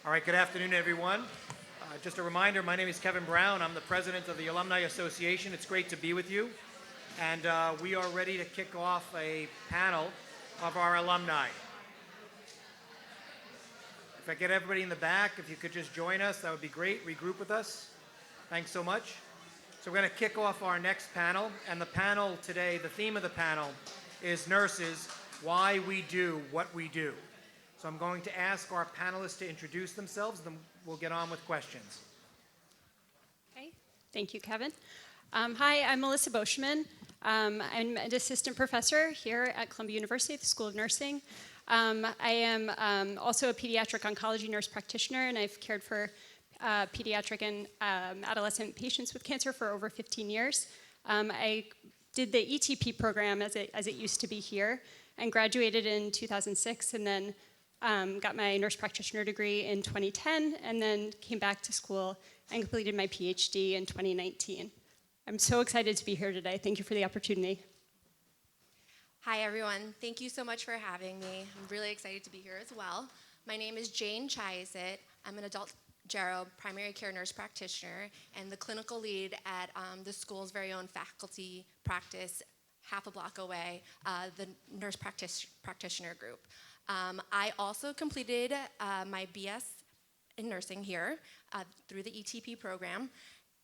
All right, good afternoon, everyone. Just a reminder, my name is Kevin Browne. I'm the president of the Alumni Association. It's great to be with you. And we are ready to kick off a panel of our alumni. If I get everybody in the back, if you could just join us, that would be great. Regroup with us. Thanks so much. So we're going to kick off our next panel. And the panel today, the theme of the panel is Nurses, Why We Do What We Do. So I'm going to ask our panelists to introduce themselves, then we'll get on with questions. Okay, thank you, Kevin. Hi, I'm Melissa Beauchemin. I'm an assistant professor here at Columbia University at the School of Nursing. I am also a pediatric oncology nurse practitioner, and I've cared for pediatric and adolescent patients with cancer for over 15 years. I did the ETP program as it used to be here, and graduated in 2006, and then got my nurse practitioner degree in 2010, and then came back to school and completed my PhD in 2019. I'm so excited to be here today. Thank you for the opportunity. Hi, everyone. Thank you so much for having me. I'm really excited to be here as well. My name is Jane Chaiyasit. I'm an adult gero primary care nurse practitioner and the clinical lead at the school's very own faculty practice half a block away, the nurse practitioner group. I also completed my BS in nursing here through the ETP program.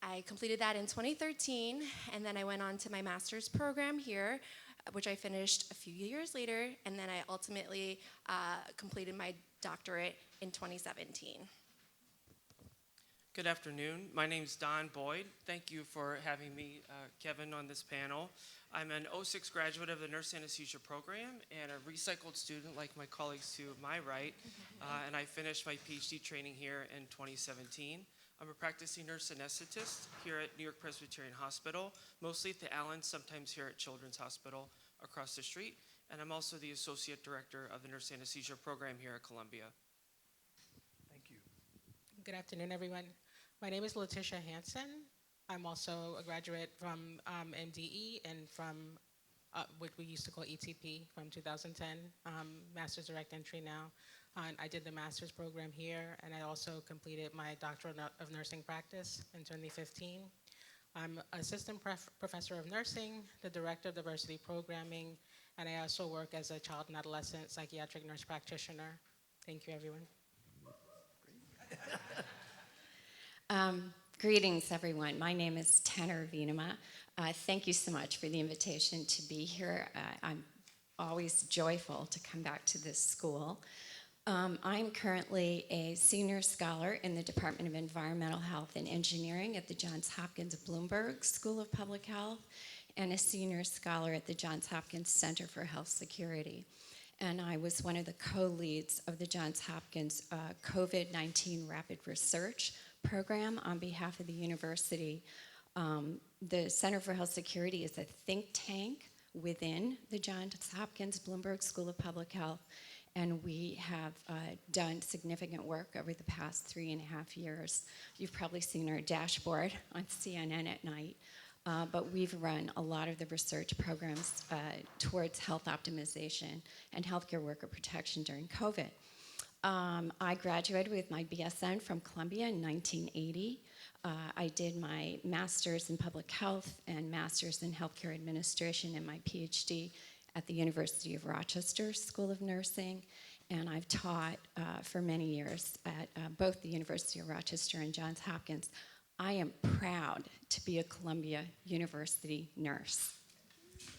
I completed that in 2013, and then I went on to my master's program here, which I finished a few years later, and then I ultimately completed my doctorate in 2017. Good afternoon. My name is Don Boyd. Thank you for having me, Kevin, on this panel. I'm an 06 graduate of the Nurse Anesthesia program and a recycled student like my colleagues to my right, and I finished my PhD training here in 2017. I'm a practicing nurse anesthetist here at New York Presbyterian Hospital, mostly at the Allen, sometimes here at Children's Hospital across the street, and I'm also the Associate Director of the Nurse Anesthesia program here at Columbia. Thank you. Good afternoon, everyone. My name is Latisha Hanson. I'm also a graduate from MDE and from what we used to call ETP from 2010, Master's Direct Entry now. I did the master's program here, and I also completed my doctorate of nursing practice in 2015. I'm assistant professor of nursing, the director of diversity programming, and I also work as a child and adolescent psychiatric nurse practitioner. Thank you, everyone. Greetings, everyone. My name is Veenema. Thank you so much for the invitation to be here. I'm always joyful to come back to this school. I'm currently a senior scholar in the Department of Environmental Health and Engineering at the Johns Hopkins Bloomberg School of Public Health and a senior scholar at the Johns Hopkins Center for Health Security. And I was one of the co-leads of the Johns Hopkins COVID-19 Rapid Research program on behalf of the university. The Center for Health Security is a think tank within the Johns Hopkins Bloomberg School of Public Health, and we have done significant work over the past 3.5 years. You've probably seen our dashboard on CNN at night, but we've run a lot of the research programs towards health optimization and healthcare worker protection during COVID. I graduated with my BSN from Columbia in 1980. I did my master's in public health and master's in healthcare administration and my PhD at the University of Rochester School of Nursing. And I've taught for many years at both the University of Rochester and Johns Hopkins. I am proud to be a Columbia University nurse.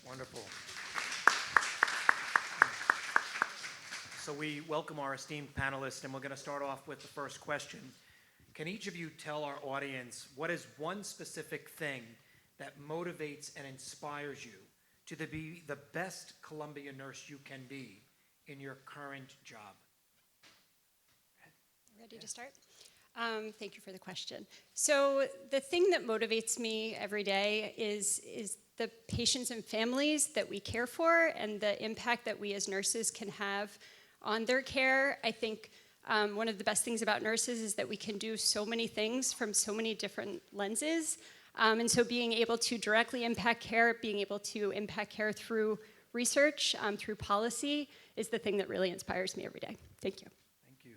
Wonderful. So we welcome our esteemed panelists, and we're going to start off with the first question. Can each of you tell our audience what is one specific thing that motivates and inspires you to be the best Columbia nurse you can be in your current job? Ready to start? Thank you for the question. So the thing that motivates me every day is the patients and families that we care for and the impact that we as nurses can have on their care. I think one of the best things about nurses is that we can do so many things from so many different lenses. And so being able to directly impact care, being able to impact care through research, through policy, is the thing that really inspires me every day. Thank you. Thank you.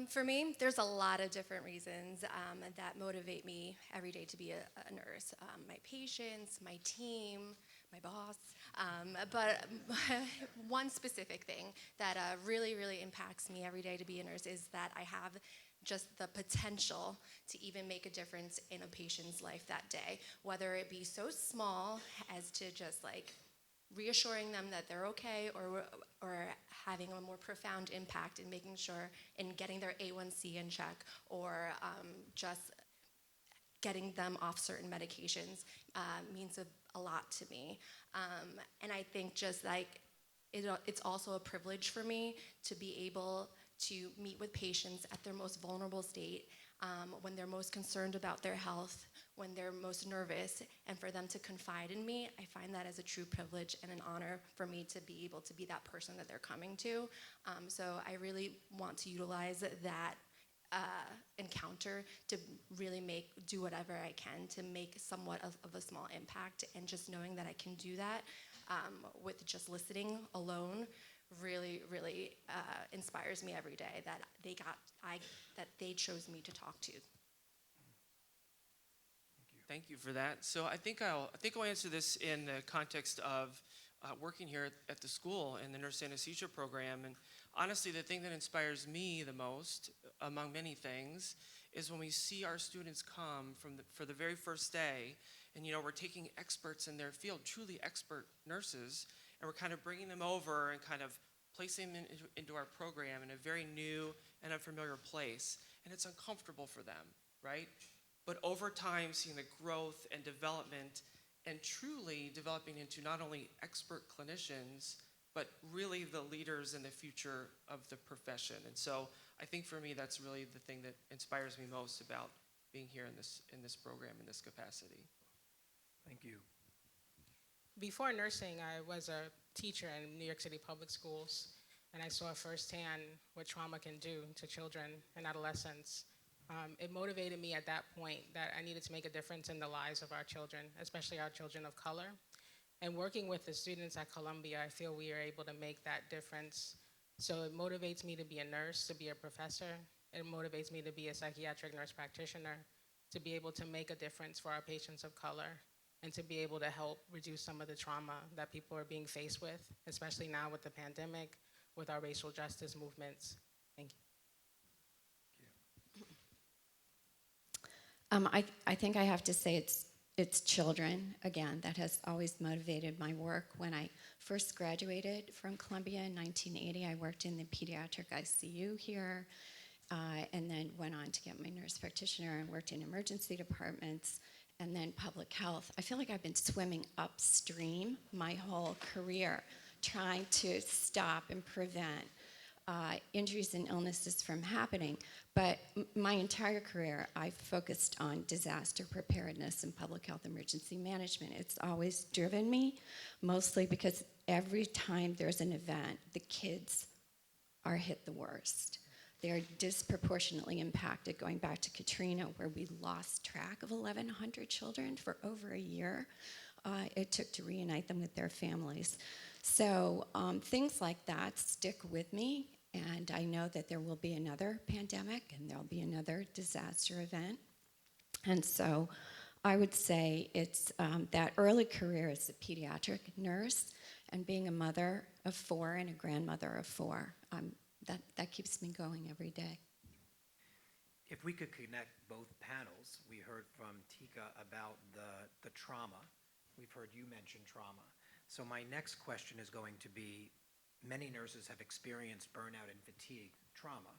For me, there's a lot of different reasons that motivate me every day to be a nurse. My patients, my team, my boss. But one specific thing that really, really impacts me every day to be a nurse is that I have just the potential to even make a difference in a patient's life that day, whether it be so small as to just like reassuring them that they're okay, or having a more profound impact in making sure in getting their A1C in check, or just getting them off certain medications means a lot to me. And I think just like it's also a privilege for me to be able to meet with patients at their most vulnerable state, when they're most concerned about their health, when they're most nervous, and for them to confide in me. I find that as a true privilege and an honor for me to be able to be that person that they're coming to. So I really want to utilize that encounter to really do whatever I can to make somewhat of a small impact, and just knowing that I can do that with just listening alone really, really inspires me every day that they chose me to talk to. Thank you for that. So I think I'll answer this in the context of working here at the school in the nurse anesthesia program. And honestly, the thing that inspires me the most, among many things, is when we see our students come for the very first day, and we're taking experts in their field, truly expert nurses, and we're kind of bringing them over and kind of placing them into our program in a very new and unfamiliar place. And it's uncomfortable for them, right? But over time, seeing the growth and development, and truly developing into not only expert clinicians, but really the leaders in the future of the profession. And so I think for me, that's really the thing that inspires me most about being here in this program, in this capacity. Thank you. Before nursing, I was a teacher in New York City public schools, and I saw firsthand what trauma can do to children and adolescents. It motivated me at that point that I needed to make a difference in the lives of our children, especially our children of color. And working with the students at Columbia, I feel we are able to make that difference. So it motivates me to be a nurse, to be a professor. It motivates me to be a psychiatric nurse practitioner, to be able to make a difference for our patients of color, and to be able to help reduce some of the trauma that people are being faced with, especially now with the pandemic, with our racial justice movements. Thank you. I think I have to say it's children, again, that has always motivated my work. When I first graduated from Columbia in 1980, I worked in the pediatric ICU here, and then went on to get my nurse practitioner and worked in emergency departments, and then public health. I feel like I've been swimming upstream my whole career, trying to stop and prevent injuries and illnesses from happening. But my entire career, I've focused on disaster preparedness and public health emergency management. It's always driven me, mostly because every time there's an event, the kids are hit the worst. They're disproportionately impacted, going back to Katrina, where we lost track of 1,100 children for over a year. It took to reunite them with their families. So things like that stick with me, and I know that there will be another pandemic and there'll be another disaster event. And so I would say it's that early career as a pediatric nurse and being a mother of 4 and a grandmother of 4. That keeps me going every day. If we could connect both panels, we heard from Tika about the trauma. We've heard you mention trauma. So my next question is going to be, many nurses have experienced burnout and fatigue trauma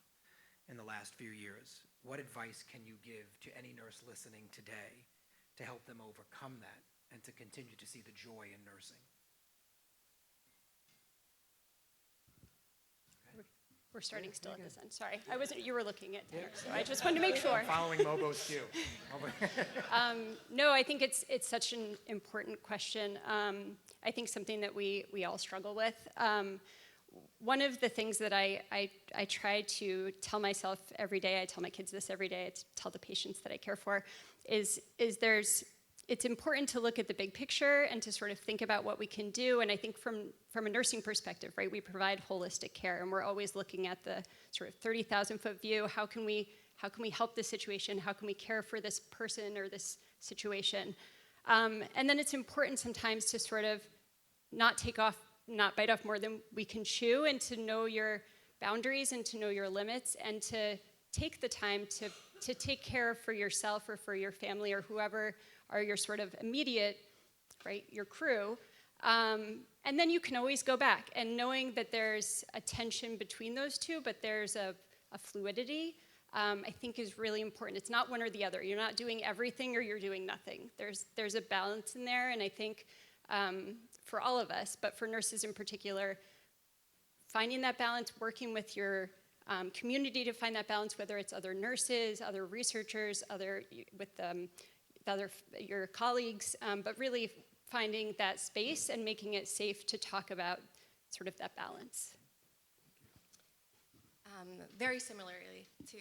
in the last few years. What advice can you give to any nurse listening today to help them overcome that and to continue to see the joy in nursing? We're starting still at this end. Sorry, I wasn't. You were looking at Tanner, so I just wanted to make sure. Following Mobo's cue. No, I think it's such an important question. I think something that we all struggle with. One of the things that I try to tell myself every day, I tell my kids this every day, I tell the patients that I care for, is there's it's important to look at the big picture and to sort of think about what we can do. And I think from a nursing perspective, right, we provide holistic care, and we're always looking at the sort of 30,000-foot view. How can we help this situation? How can we care for this person or this situation? And then it's important sometimes to sort of not bite off more than we can chew, and to know your boundaries and to know your limits, and to take the time to take care for yourself or for your family or whoever are your sort of immediate, right, your crew. And then you can always go back, and knowing that there's a tension between those two, but there's a fluidity, I think is really important. It's not one or the other. You're not doing everything or you're doing nothing. There's a balance in there, and I think for all of us, but for nurses in particular, finding that balance, working with your community to find that balance, whether it's other nurses, other researchers, your colleagues, but really finding that space and making it safe to talk about sort of that balance. Very similarly to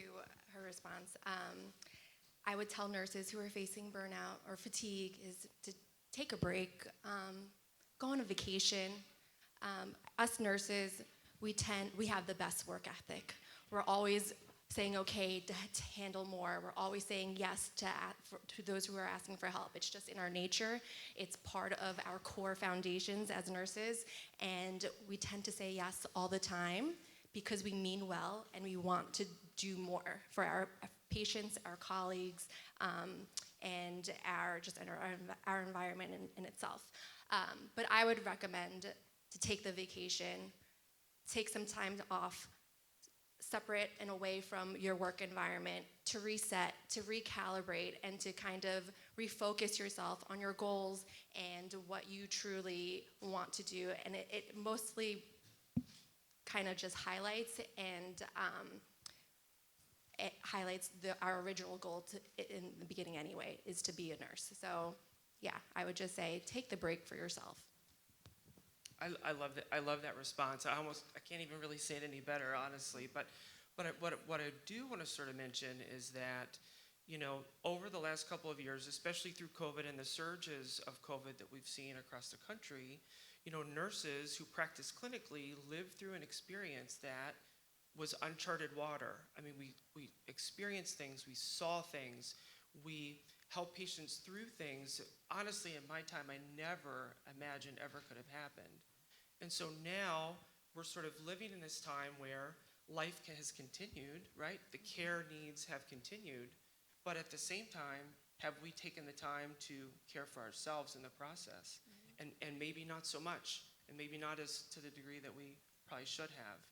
her response, I would tell nurses who are facing burnout or fatigue is to take a break, go on a vacation. Us nurses, we have the best work ethic. We're always saying okay to handle more. We're always saying yes to those who are asking for help. It's just in our nature. It's part of our core foundations as nurses, and we tend to say yes all the time because we mean well and we want to do more for our patients, our colleagues, and our environment in itself. But I would recommend to take the vacation, take some time off, separate and away from your work environment, to reset, to recalibrate, and to kind of refocus yourself on your goals and what you truly want to do. And it mostly kind of just highlights our original goal in the beginning anyway, is to be a nurse. So yeah, I would just say take the break for yourself. I love that response. I can't even really say it any better, honestly. But what I do want to sort of mention is that, over the last couple of years, especially through COVID and the surges of COVID that we've seen across the country, nurses who practice clinically lived through an experience that was uncharted water. I mean, we experienced things, we saw things, we helped patients through things. Honestly, in my time, I never imagined ever could have happened. And so now we're sort of living in this time where life has continued, right? The care needs have continued, but at the same time, have we taken the time to care for ourselves in the process? Mm-hmm. And maybe not so much, and maybe not as to the degree that we probably should have.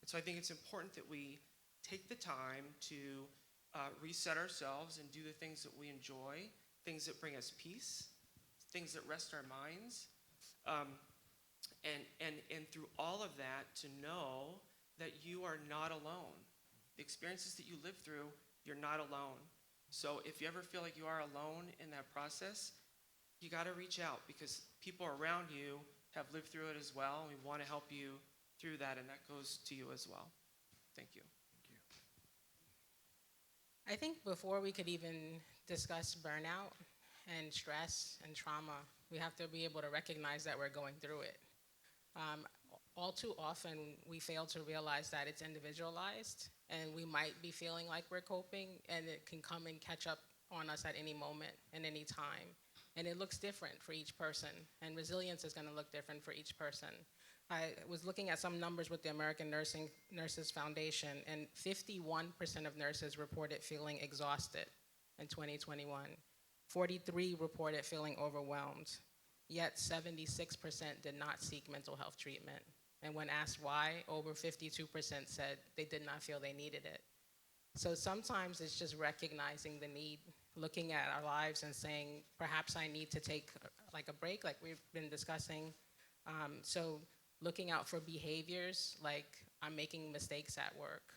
And so I think it's important that we take the time to reset ourselves and do the things that we enjoy, things that bring us peace, things that rest our minds. And through all of that, to know that you are not alone. The experiences that you live through, you're not alone. So if you ever feel like you are alone in that process, you got to reach out, because people around you have lived through it as well, and we want to help you through that, and that goes to you as well. Thank you. I think before we could even discuss burnout and stress and trauma, we have to be able to recognize that we're going through it. All too often, we fail to realize that it's individualized, and we might be feeling like we're coping, and it can come and catch up on us at any moment and any time. And it looks different for each person, and resilience is going to look different for each person. I was looking at some numbers with the American Nurses Foundation, and 51% of nurses reported feeling exhausted in 2021. 43% reported feeling overwhelmed, yet 76% did not seek mental health treatment. And when asked why, over 52% said they did not feel they needed it. So sometimes it's just recognizing the need, looking at our lives and saying, perhaps I need to take like a break, like we've been discussing. So looking out for behaviors like I'm making mistakes at work,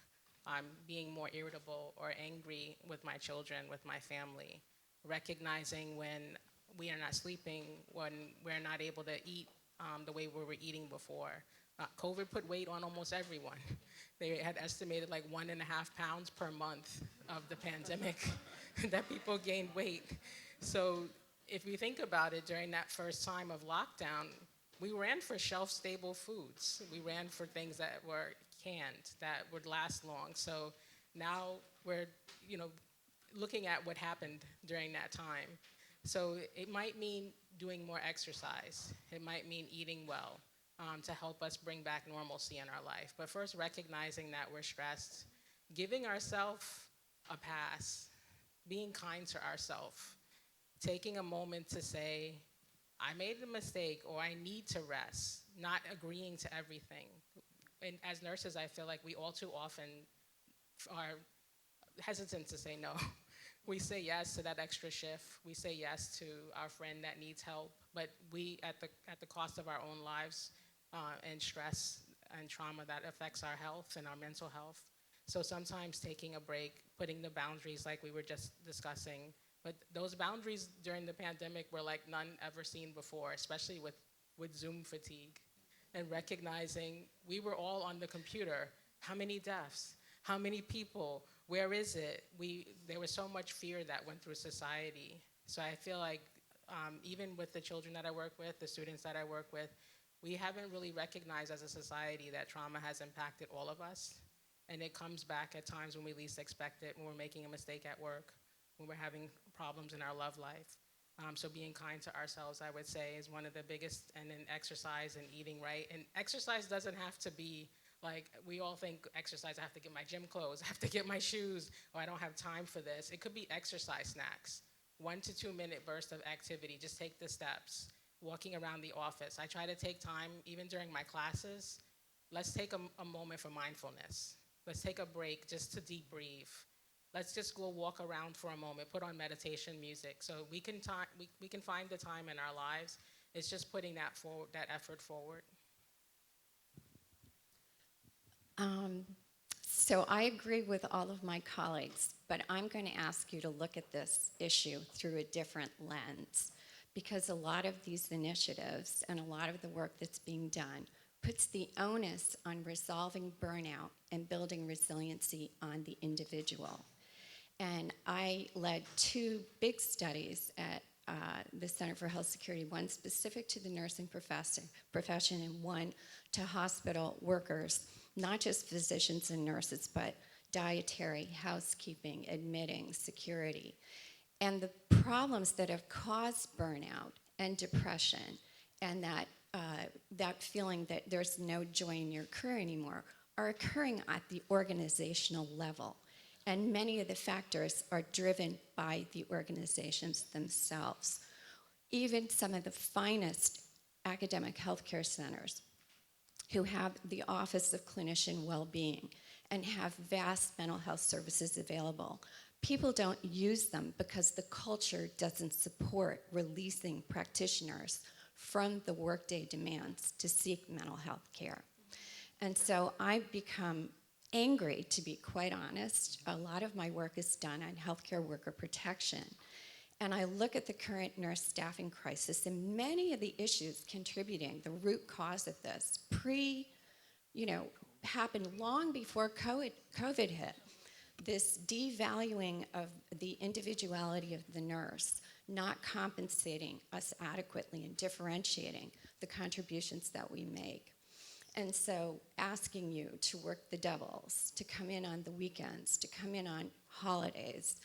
I'm being more irritable or angry with my children, with my family, recognizing when we are not sleeping, when we're not able to eat the way we were eating before. COVID put weight on almost everyone. They had estimated like 1.5 pounds per month of the pandemic that people gained weight. So if you think about it, during that first time of lockdown, we ran for shelf-stable foods. We ran for things that were canned, that would last long. So now we're, looking at what happened during that time. So it might mean doing more exercise. It might mean eating well to help us bring back normalcy in our life. But first, recognizing that we're stressed, giving ourselves a pass, being kind to ourselves, taking a moment to say, I made a mistake, or I need to rest, not agreeing to everything. And as nurses, I feel like we all too often are hesitant to say no. We say yes to that extra shift. We say yes to our friend that needs help, but we, at the cost of our own lives and stress and trauma that affects our health and our mental health. So sometimes taking a break, putting the boundaries like we were just discussing, but those boundaries during the pandemic were like none ever seen before, especially with Zoom fatigue. And recognizing we were all on the computer. How many deaths? How many people? Where is it? There was so much fear that went through society. So I feel like even with the children that I work with, the students that I work with, we haven't really recognized as a society that trauma has impacted all of us. And it comes back at times when we least expect it, when we're making a mistake at work, when we're having problems in our love life. So being kind to ourselves, I would say, is one of the biggest, and then exercise and eating right. And exercise doesn't have to be like, we all think exercise, I have to get my gym clothes, I have to get my shoes, or I don't have time for this. It could be exercise snacks, 1 to 2 minute burst of activity, just take the steps, walking around the office. I try to take time, even during my classes, let's take a moment for mindfulness. Let's take a break just to deep breathe. Let's just go walk around for a moment, put on meditation music. So we can find the time in our lives. It's just putting that effort forward. So I agree with all of my colleagues, but I'm going to ask you to look at this issue through a different lens, because a lot of these initiatives and a lot of the work that's being done puts the onus on resolving burnout and building resiliency on the individual. And I led 2 big studies at the Center for Health Security, one specific to the nursing profession and one to hospital workers, not just physicians and nurses, but dietary, housekeeping, admitting, security. And the problems that have caused burnout and depression and that feeling that there's no joy in your career anymore are occurring at the organizational level. And many of the factors are driven by the organizations themselves. Even some of the finest academic healthcare centers who have the Office of Clinician Well-Being and have vast mental health services available, people don't use them because the culture doesn't support releasing practitioners from the workday demands to seek mental health care. And so I've become angry, to be quite honest. A lot of my work is done on healthcare worker protection. And I look at the current nurse staffing crisis and many of the issues contributing, the root cause of this, happened long before COVID hit. This devaluing of the individuality of the nurse, not compensating us adequately and differentiating the contributions that we make. And so asking you to work the doubles, to come in on the weekends, to come in on holidays,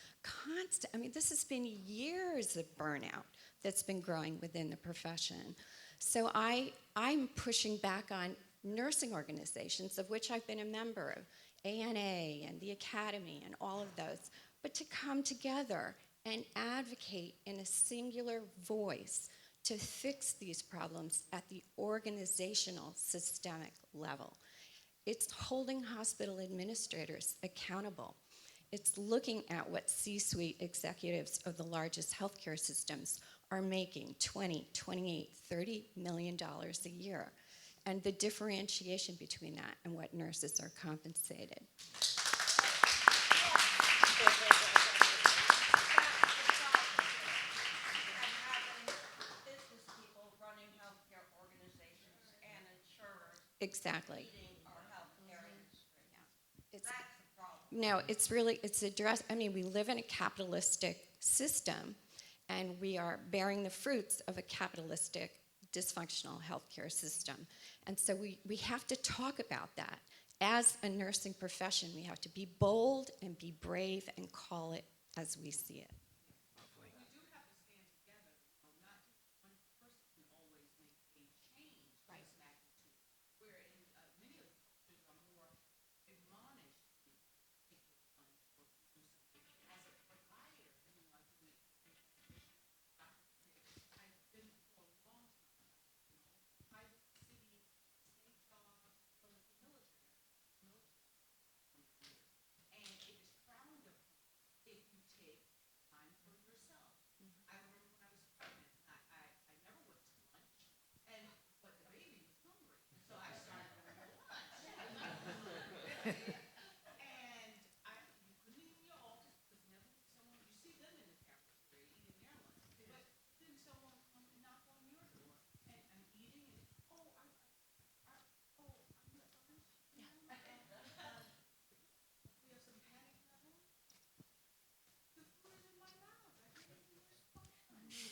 this has been years of burnout that's been growing within the profession. So I'm pushing back on nursing organizations, of which I've been a member of, ANA and the Academy and all of those, but to come together and advocate in a singular voice to fix these problems at the organizational, systemic level. It's holding hospital administrators accountable. It's looking at what C-suite executives of the largest healthcare systems are making, $20, $28, $30 million a year, and the differentiation between that and what nurses are compensated. Exactly. No, it's addressed. We live in a capitalistic system, and we are bearing the fruits of a capitalistic, dysfunctional healthcare system. And so we have to talk about that. As a nursing profession, we have to be bold and be brave and call it as we see it. Lovely.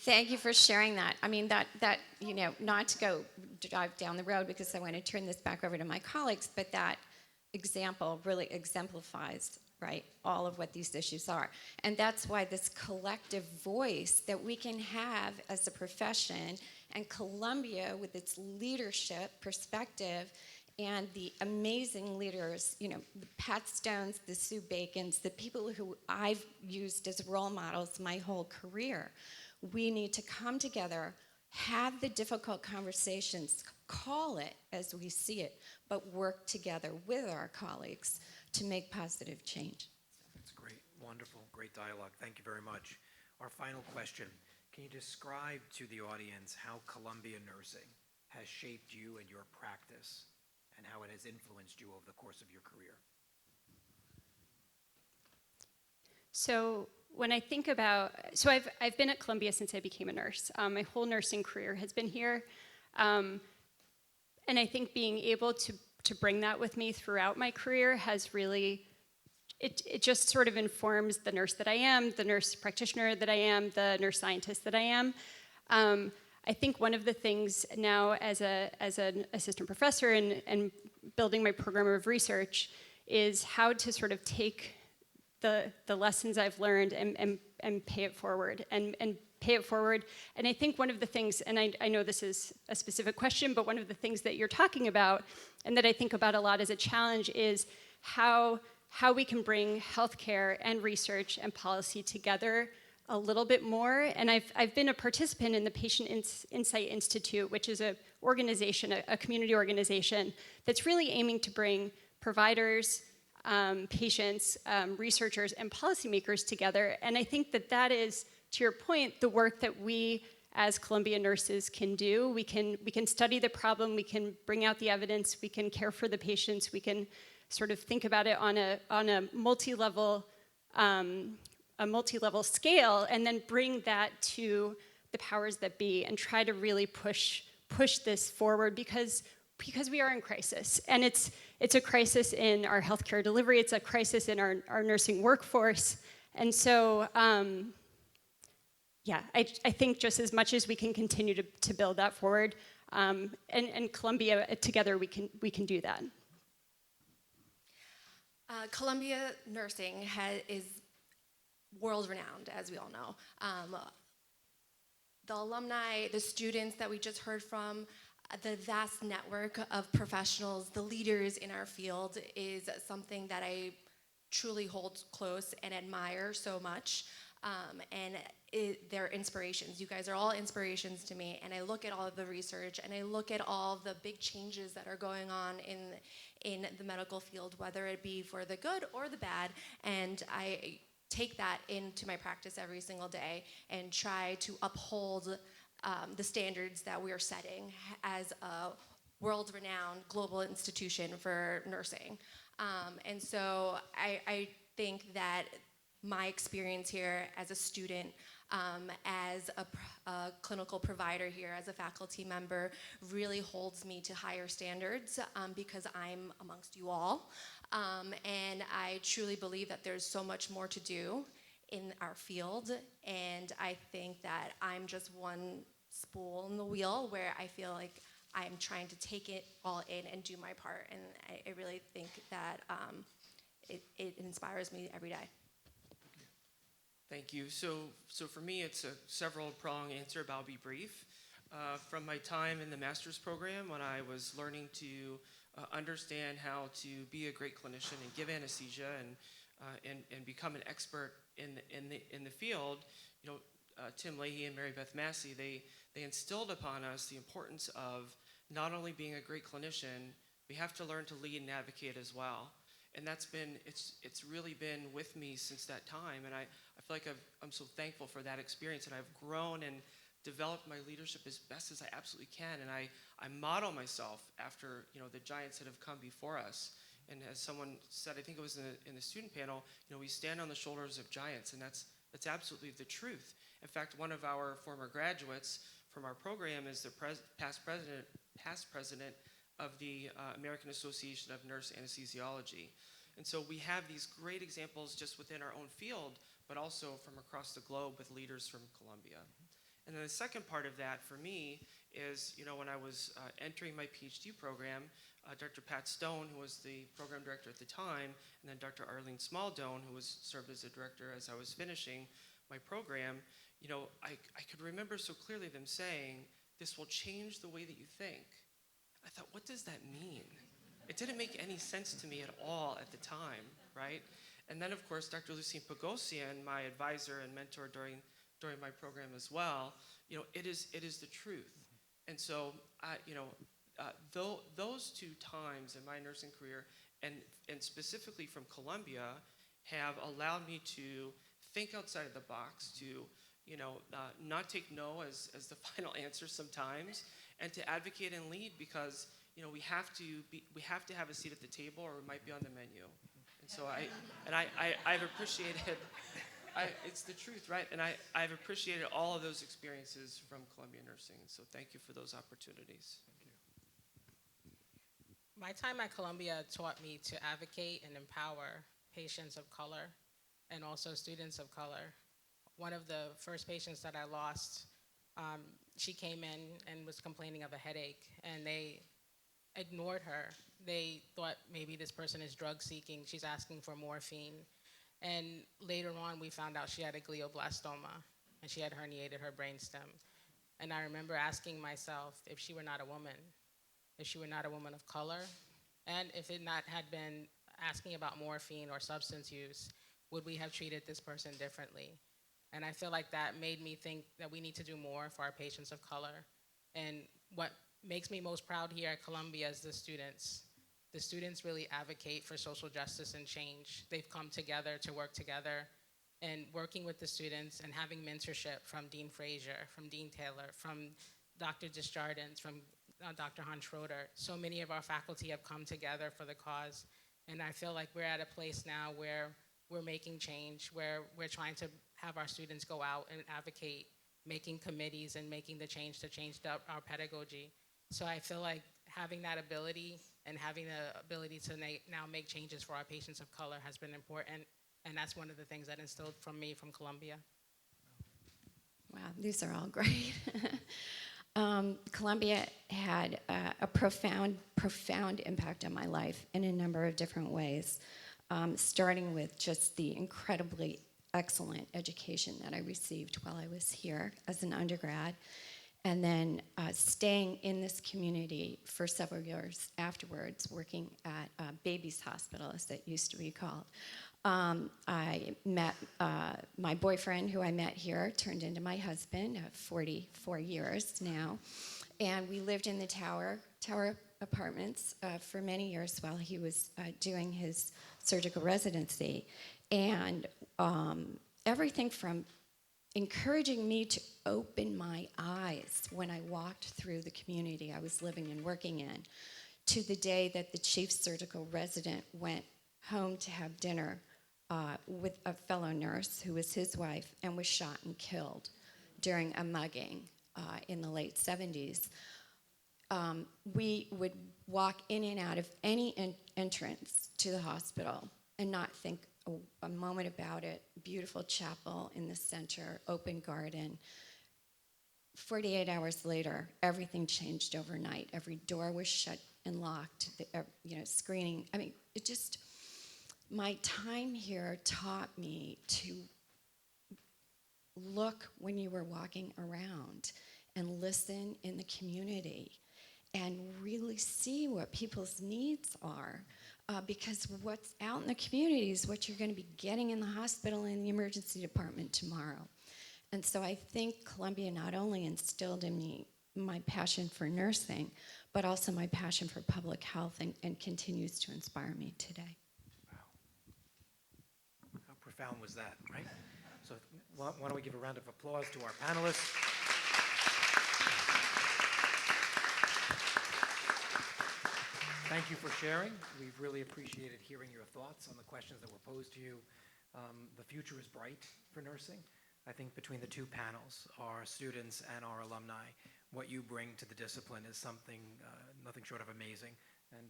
Thank you for sharing that. I mean, that not to go drive down the road because I want to turn this back over to my colleagues, but that example really exemplifies, right, all of what these issues are. And that's why this collective voice that we can have as a profession, and Columbia with its leadership perspective and the amazing leaders, the Pat Stones, the Sue Bacons, the people who I've used as role models my whole career. We need to come together, have the difficult conversations, call it as we see it, but work together with our colleagues to make positive change. That's great. Wonderful. Great dialogue. Thank you very much. Our final question. Can you describe to the audience how Columbia Nursing has shaped you and your practice and how it has influenced you over the course of your career? So when I think about, I've been at Columbia since I became a nurse. My whole nursing career has been here. And I think being able to bring that with me throughout my career has really, it just sort of informs the nurse that I am, the nurse practitioner that I am, the nurse scientist that I am. I think one of the things now as an assistant professor and building my program of research is how to sort of take the lessons I've learned and pay it forward and pay it forward. And I think one of the things, and I know this is a specific question, but one of the things that you're talking about and that I think about a lot as a challenge is how we can bring healthcare and research and policy together a little bit more. And I've been a participant in the Patient Insight Institute, which is a organization, a community organization that's really aiming to bring providers, patients, researchers, and policymakers together. And I think that is, to your point, the work that we as Columbia nurses can do. We can study the problem, we can bring out the evidence, we can care for the patients, we can sort of think about it on a multi-level scale, and then bring that to the powers that be and try to really push this forward because we are in crisis. And it's a crisis in our healthcare delivery, it's a crisis in our nursing workforce. And so, I think just as much as we can continue to build that forward, and Columbia, together we can do that. Columbia Nursing is world-renowned, as we all know. The alumni, the students that we just heard from, the vast network of professionals, the leaders in our field is something that I truly hold close and admire so much. And they're inspirations. You guys are all inspirations to me. And I look at all of the research and I look at all the big changes that are going on in the medical field, whether it be for the good or the bad. And I take that into my practice every single day and try to uphold the standards that we are setting as a world-renowned global institution for nursing. And so I think that my experience here as a student, as a clinical provider here, as a faculty member, really holds me to higher standards because I'm amongst you all. And I truly believe that there's so much more to do in our field. And I think that I'm just one spool in the wheel where I feel like I'm trying to take it all in and do my part. And I really think that it inspires me every day. Thank you. So for me, it's a several-pronged answer, but I'll be brief. From my time in the master's program, when I was learning to understand how to be a great clinician and give anesthesia and become an expert in the field, Tim Leahy and Mary Beth Massey, they instilled upon us the importance of not only being a great clinician, we have to learn to lead and advocate as well. And it's really been with me since that time. And I feel like I'm so thankful for that experience, and I've grown and developed my leadership as best as I absolutely can. And I model myself after the giants that have come before us. And as someone said, I think it was in the student panel, we stand on the shoulders of giants, and that's absolutely the truth. In fact, one of our former graduates from our program is the past president of the American Association of Nurse Anesthesiology. And so we have these great examples just within our own field, but also from across the globe with leaders from Columbia. And then the second part of that for me is, when I was entering my PhD program, Dr. Pat Stone, who was the program director at the time, and then Dr. Arlene Smaldone, who served as a director as I was finishing my program, I could remember so clearly them saying, "This will change the way that you think." I thought, what does that mean? It didn't make any sense to me at all at the time, right? And then, of course, Dr. Lucien Pagosian, my advisor and mentor during my program as well, it is the truth. And so, those two times in my nursing career, and specifically from Columbia, have allowed me to think outside of the box, to not take no as the final answer sometimes, and to advocate and lead, because we have to have a seat at the table, or we might be on the menu. And so I've appreciated. It's the truth, right? And I've appreciated all of those experiences from Columbia Nursing. So thank you for those opportunities. My time at Columbia taught me to advocate and empower patients of color and also students of color. One of the first patients that I lost, she came in and was complaining of a headache, and they ignored her. They thought maybe this person is drug seeking, she's asking for morphine. And later on, we found out she had a glioblastoma, and she had herniated her brainstem. And I remember asking myself, if she were not a woman of color, and if it not had been asking about morphine or substance use, would we have treated this person differently? And I feel like that made me think that we need to do more for our patients of color. And what makes me most proud here at Columbia is the students. The students really advocate for social justice and change. They've come together to work together, and working with the students and having mentorship from Dean Frazier, from Dean Taylor, from Dr. Desjardins, from Dr. Hans Schroeder. So many of our faculty have come together for the cause. And I feel like we're at a place now where we're making change, where we're trying to have our students go out and advocate, making committees and making the change to change our pedagogy. So I feel like having that ability and having the ability to now make changes for our patients of color has been important. And that's one of the things that instilled from me from Columbia. Wow, these are all great. Columbia had a profound impact on my life in a number of different ways, starting with just the incredibly excellent education that I received while I was here as an undergrad, and then staying in this community for several years afterwards, working at Babies Hospital, as it used to be called. I met my boyfriend, who I met here, turned into my husband, 44 years now. And we lived in the Tower apartments for many years while he was doing his surgical residency. And everything from encouraging me to open my eyes when I walked through the community I was living and working in, to the day that the chief surgical resident went home to have dinner with a fellow nurse who was his wife and was shot and killed during a mugging in the late 70s. We would walk in and out of any entrance to the hospital, and not think a moment about it. Beautiful chapel in the center, open garden. 48 hours later, everything changed overnight. Every door was shut and locked, screening. I mean, it just, my time here taught me to look when you were walking around and listen in the community and really see what people's needs are. Because what's out in the community is what you're going to be getting in the hospital and the emergency department tomorrow. And so I think Columbia not only instilled in me my passion for nursing, but also my passion for public health, and continues to inspire me today. Wow. How profound was that, right? So why don't we give a round of applause to our panelists. Thank you for sharing. We've really appreciated hearing your thoughts on the questions that were posed to you. The future is bright for nursing. I think between the two panels, our students and our alumni, what you bring to the discipline is something nothing short of amazing. And